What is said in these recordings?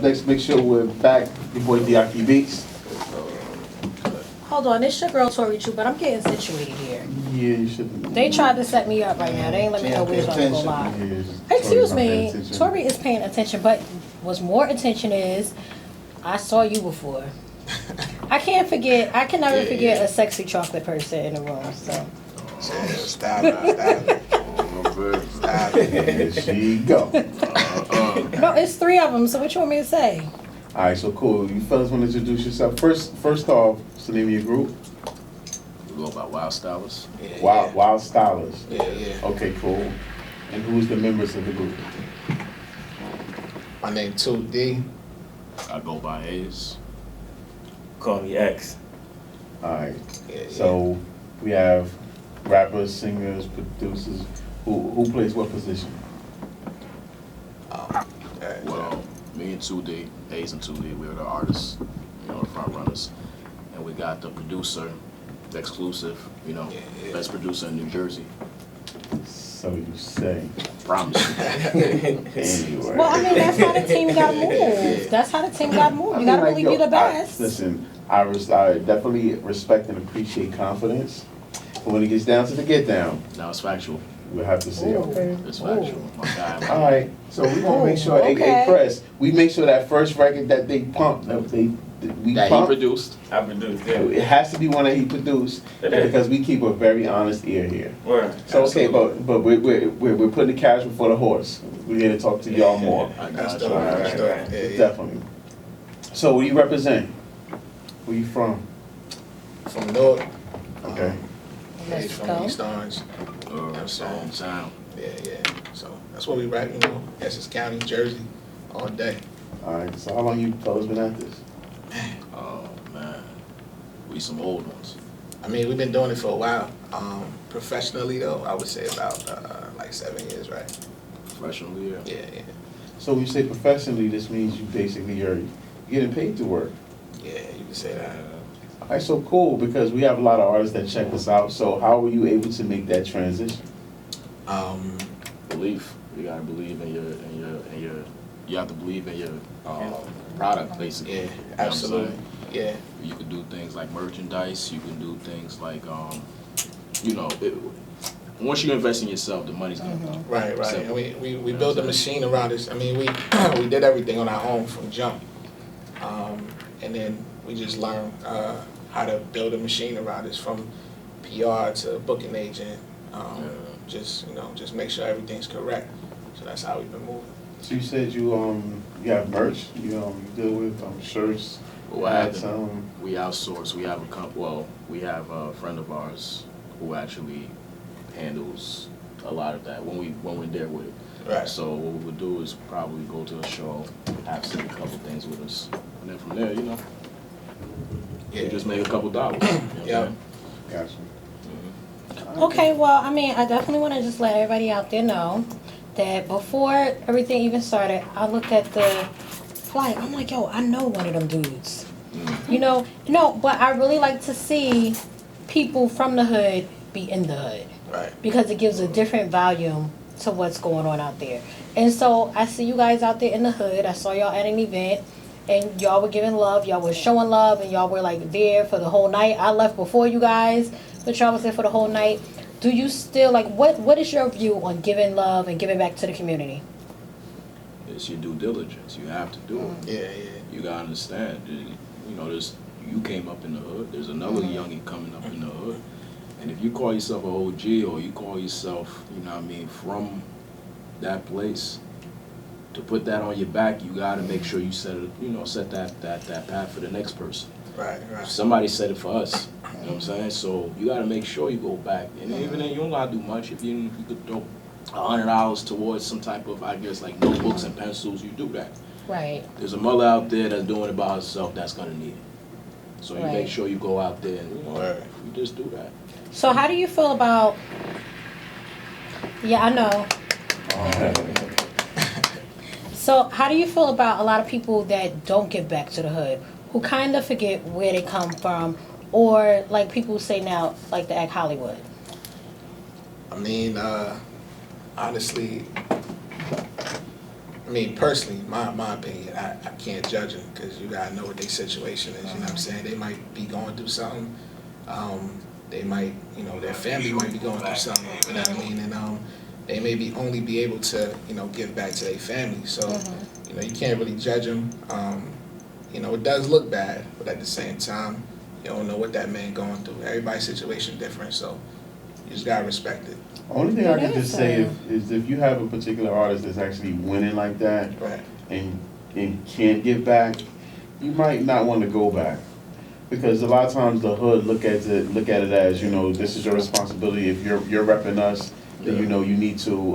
next, make sure we're back. Your boy DRQ Beats. Hold on, it's your girl Tori Chu, but I'm getting situated here. Yeah, you should. They tried to set me up right now. They ain't let me know we was gonna go live. Excuse me, Tori is paying attention, but what's more attention is, I saw you before. I can't forget. I can never forget a sexy chocolate person in the room. So. Stop it. There she go. No, it's 3 of them. So what you want me to say? All right, so cool. You fellas want to introduce yourself first off. What's the name of your group? We go by Wild Stylers. Wild Stylers. Yeah. Okay, cool. And who's the members of the group? My name 2D. I go by Hayes. Call me X. All right. Yeah. So we have rappers, singers, producers. Who plays what position? Well, me and 2D, Hayes and 2D, we're the artists, the front runners. And we got the producer, the exclusive, best producer in New Jersey. So you say. Promise. Anyway. Well, I mean, that's how the team gotta move. That's how the team gotta move. You gotta believe you're the best. Listen, I definitely respect and appreciate confidence. But when it gets down to the get down, Now it's factual. we'll have to see. Okay. It's factual. My guy. All right. So we gonna make sure Okay. AA Press. We make sure that first record that they pump, that He pump, produced. I produced it. it has to be one that he produced because we keep a very honest ear here. Word. So okay, but we're putting the carriage before the horse. We're here to talk to y'all more. I That's got dope. you. That's dope. Right. Yeah. Definitely. So where you represent? Where you from? From North. Okay. He's from Mexico. East Orange. Hometown. Yeah. So that's what we rap, Essex County, Jersey, all day. All right. So how long you fellas been at this? Oh, man. We some old ones. I mean, we've been doing it for a while. Professionally, though, I would say about like 7 years, right? Professionally, yeah. Yeah. So when you say professionally, this means you basically are getting paid to work. Yeah, you can say that. All right, so cool, because we have a lot of artists that check us out. So how were you able to make that transition? Belief. You gotta believe in your. You have to believe in your product, basically. Yeah, You know what I'm absolutely. saying? Yeah. You can do things like merchandise. You can do things like, once you invest in yourself, the money's gonna come. Right. Simple. And we built a machine around us. I mean, we did everything on our own from jump. And then we just learned how to build a machine around us from PR to booking agent. Just make sure everything's correct. So that's how we've been moving. So you said you have merch. You deal with shirts. But what happened? hats, We outsource. We have we have a friend of ours who actually handles a lot of that when we're there with it. Right. So what we would do is probably go to a show, have send a couple things with us, and then from there, we just make a couple dollars. Yeah. Gotcha. Okay, well, I mean, I definitely want to just let everybody out there know that before everything even started, I looked at the flight. I'm like, yo, I know one of them dudes. But I really like to see people from the hood be in the hood. Right. Because it gives a different volume to what's going on out there. And so I see you guys out there in the hood. I saw y'all at an event and y'all were giving love. Y'all were showing love and y'all were like there for the whole night. I left before you guys, but y'all was there for the whole night. Do you still, what is your view on giving love and giving back to the community? It's your due diligence. You have to do it. Yeah. You gotta understand. You came up in the hood. There's another youngie coming up in the hood. And if you call yourself an OG or you call yourself, from that place, to put that on your back, you gotta make sure you set that path for the next person. Right. Somebody said it for us. You know what I'm saying? So you gotta make sure you go back. And even then, you don't gotta do much. If you could throw $100 towards some type of, like notebooks and pencils, you do that. Right. There's a mother out there that's doing it by herself that's gonna need it. So you Right. make sure you go out there and you just do that. So how do you feel about, I know. So how do you feel about a lot of people that don't give back to the hood, who kind of forget where they come from, or like people say now, like the Act Hollywood? I mean, honestly, I mean, personally, my opinion, I can't judge them because you gotta know what their situation is. You know what I'm saying? They might be going through something. They might, you know, their family might be going through something. You know what I mean? And they may be only be able to, you know, give back to their family. So, you know, you can't really judge them. You know, it does look bad, but at the same time, you don't know what that man going through. Everybody's situation different, so you just gotta respect it. Only thing I can It just is, say is if you have a particular artist that's actually winning like that Right. and can't give back, you might not want to go back. Because a lot of times the hood look at it as, you know, this is your responsibility. If you're repping us, then you know you need to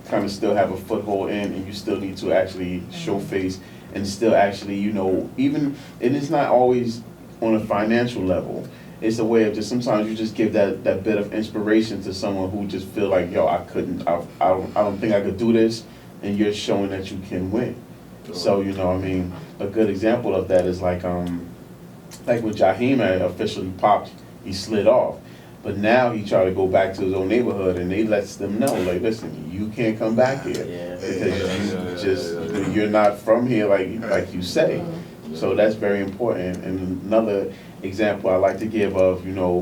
kind of still have a foothold in, and you still need to actually show face and still actually, you know, even, and it's not always on a financial level. It's a way of just, sometimes you just give that bit of inspiration to someone who just feel like, yo, I don't think I could do this, and you're showing that you can win. So, you know, I mean, a good example of that is like when Jaheim had officially popped, he slid off. But now he tried to go back to his own neighborhood, and they lets them know, like, listen, you can't come back here. Yeah. Because you're not from here, like you say. So that's very important. And another example I like to give of, you know,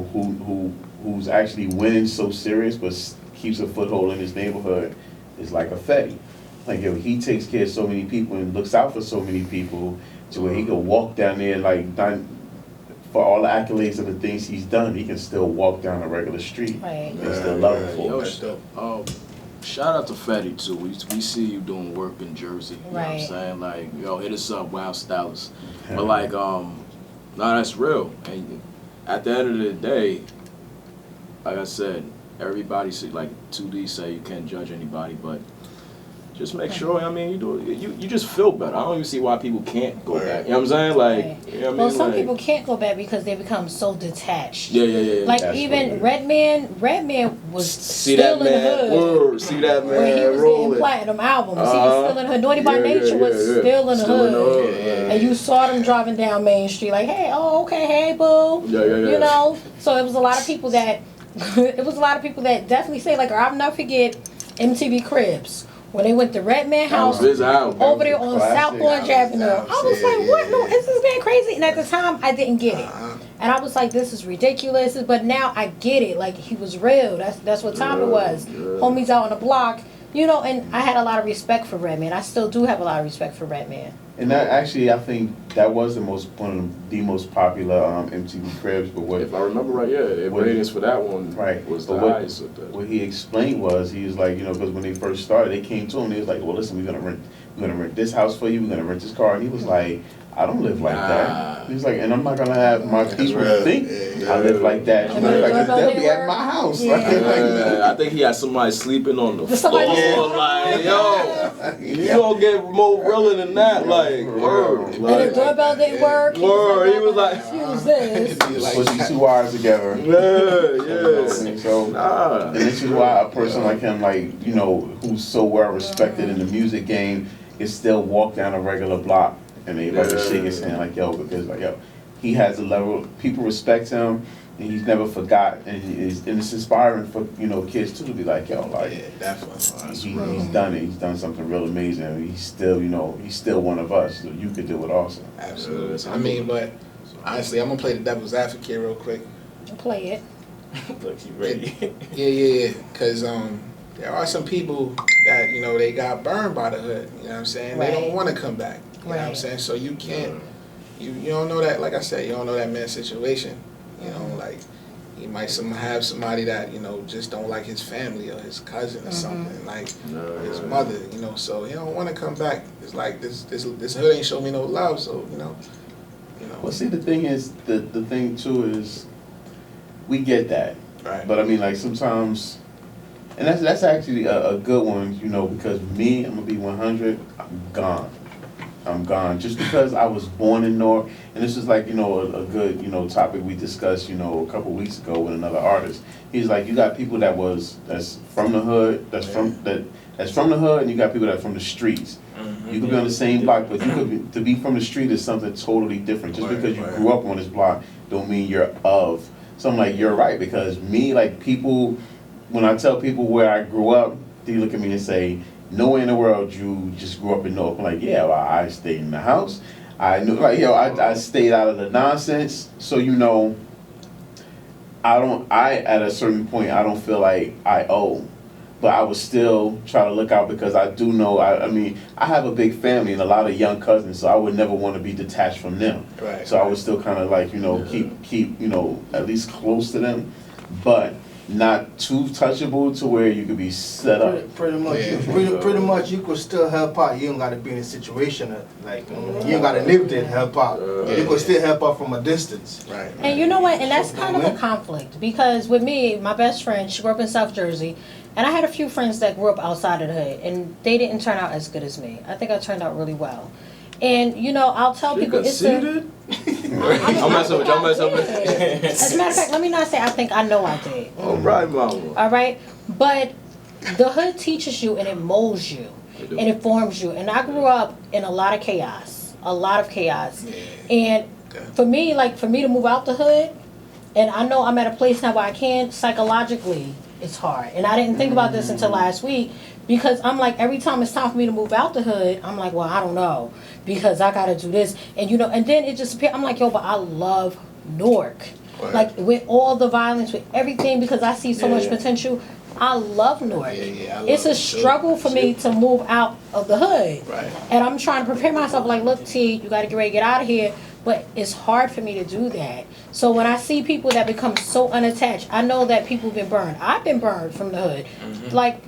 who's actually winning so serious but keeps a foothold in his neighborhood is like a Fetty. Like, yo, he takes care of so many people and looks out for so many people to where he can walk down there, like, not, for all the accolades of the things he's done, he can still walk down a regular street Right. and still love it for Yo, it. shout out to Fetty too. We see you doing work in Jersey. You know what I'm Right. saying? Like, yo, hit us up, Wild Stylist. But like, nah, that's real. And at the end of the day, like I said, everybody see, like 2D say you can't judge anybody, but just make sure, I mean, you just feel better. I don't even see why people can't go back. You know what I'm saying? Like, Right. you know what I mean? Well, some Like, people can't go back because they become so detached. Yeah. Like That's even what Redman was See still that in the man, hood. word, see that man When he was getting rolling. platinum albums, he was still in the hood. Naughty by Nature was still in the hood. Yeah. And you saw them driving down Main Street like, hey, oh, okay, hey, boo. Yeah. You know? So it was a lot of people that, definitely say, like, I'll never forget MTV Cribs. When they went to Redman That was House his album. over there on Classic. South Orange Avenue, I was like, what? No, is this man crazy? And at the time, I didn't get it. And I was like, this is ridiculous. But now I get it. Like, he was real. That's what time it was. Yeah. Homies out on the block. You know, and I had a lot of respect for Redman. I still do have a lot of respect for Redman. And that actually, I think that was one of the most popular MTV Cribs. But what If I remember right, yeah, the ratings for that one Right. was But the what- highest. what he explained was, he was like, you know, because when they first started, they came to him. They was like, well, listen, we're gonna rent this house for you. We're gonna rent this car. And he was like, I don't live like Nah. that. He was like, and I'm not gonna have my people real. think Yeah. I live like that. And Like, the they'll be doorbell at my house. Yeah. Like, I think he had somebody sleeping on the floor. Somebody- Like, yo, you don't get more realer than that. Like, word. And Like, the doorbell didn't work. Word, he was like- excuse this. put these two wires together. yeah. So, Nah. and this is why a person like him, like, you know, who's so well respected in the music game, can still walk down a regular block and they like to shake his hand like, yo, because like, yo, he has a level, people respect him, and he's never forgot, and it's inspiring for, you know, kids too to be like, yo, like, Yeah, definitely. he's done it, he's done something real amazing, he's still, you know, he's still one of us, so you could do it also. Absolutely. I mean, but honestly, I'm gonna play the devil's advocate real quick. Play it. Look, you ready? Yeah. Because there are some people that, you know, they got burned by the hood. You know what I'm saying? They don't Right. want to come back. You know what I'm Right. saying? So you can't. You don't know that. Like I said, you don't know that man's situation. You know, like he might have somebody that, you know, just don't like his family or his cousin or something, like his mother. You know, so he don't want to come back. It's like this hood ain't show me no love. So you know. Well, see, the thing is, the thing too is, we get that. Right. But I mean, like sometimes, and that's actually a good one, you know, because me, I'm gonna be 100. I'm gone. Just because I was born in North, and this is like, you know, a good, you know, topic we discussed, you know, a couple weeks ago with another artist. He's like, you got people that's from the hood, that's from the hood, and you got people that are from the streets. You could be on the same block, but you could be, to be from the street is something totally different. Just because you grew up on this block don't mean you're of. So I'm like, you're right, because me, like people, when I tell people where I grew up, they look at me and say, no way in the world you just grew up in North. Like, yeah, well, I stayed in the house. I knew, like, I stayed out of the nonsense. So, you know, at a certain point, I don't feel like I owe. But I would still try to look out because I do know, I mean, I have a big family and a lot of young cousins, so I would never want to be detached from them. Right. So I would still kind of like, you know, keep, you know, at least close to them, but not too touchable to where you could be set up. Pretty much, Yeah. pretty much, you could still help out. You don't gotta be in a situation that, like, you don't gotta live there to help out. You could still help out from a distance. Right. And you know what? And that's kind of a conflict because with me, my best friend, she grew up in South Jersey, and I had a few friends that grew up outside of the hood, and they didn't turn out as good as me. I think I turned out really well. And you know, I'll tell people it's a. I'm messing with you. I'm messing with you. As a matter of fact, let me not say I think I know I did. All right, mama. All right, but the hood teaches you and it molds you and it forms you. And I grew up in a lot of chaos, And for me to move out the hood, and I know I'm at a place now where I can psychologically, it's hard. And I didn't think about this until last week because I'm like, every time it's time for me to move out the hood, I'm like, well, I don't know because I gotta do this, and you know, and then it just appeared. I'm like, yo, but I love Newark. Right. Like with all the violence, with everything, because I see so much potential. I love Newark. Yeah, I love It's a it too. struggle for me to move out of the hood. Right. And I'm trying to prepare myself like, look, T, you gotta get ready to get out of here. But it's hard for me to do that. So when I see people that become so unattached, I know that people have been burned. I've been burned from the hood. Like,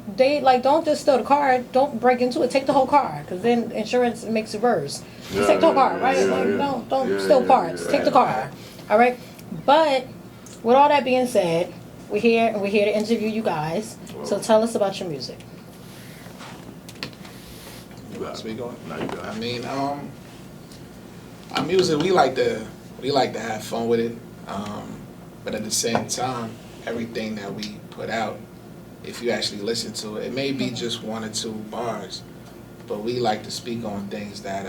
don't just steal the car. Don't break into it. Take the whole car, because then insurance makes it worse. Just take the whole car, right? Don't steal parts. Take the car. All right. But with all that being said, we're here to interview you guys. So tell us about your music. You got it. Speak on. Now you got I it. mean, our music, we like to have fun with it, but at the same time, everything that we put out, if you actually listen to it, it may be just one or two bars, but we like to speak on things that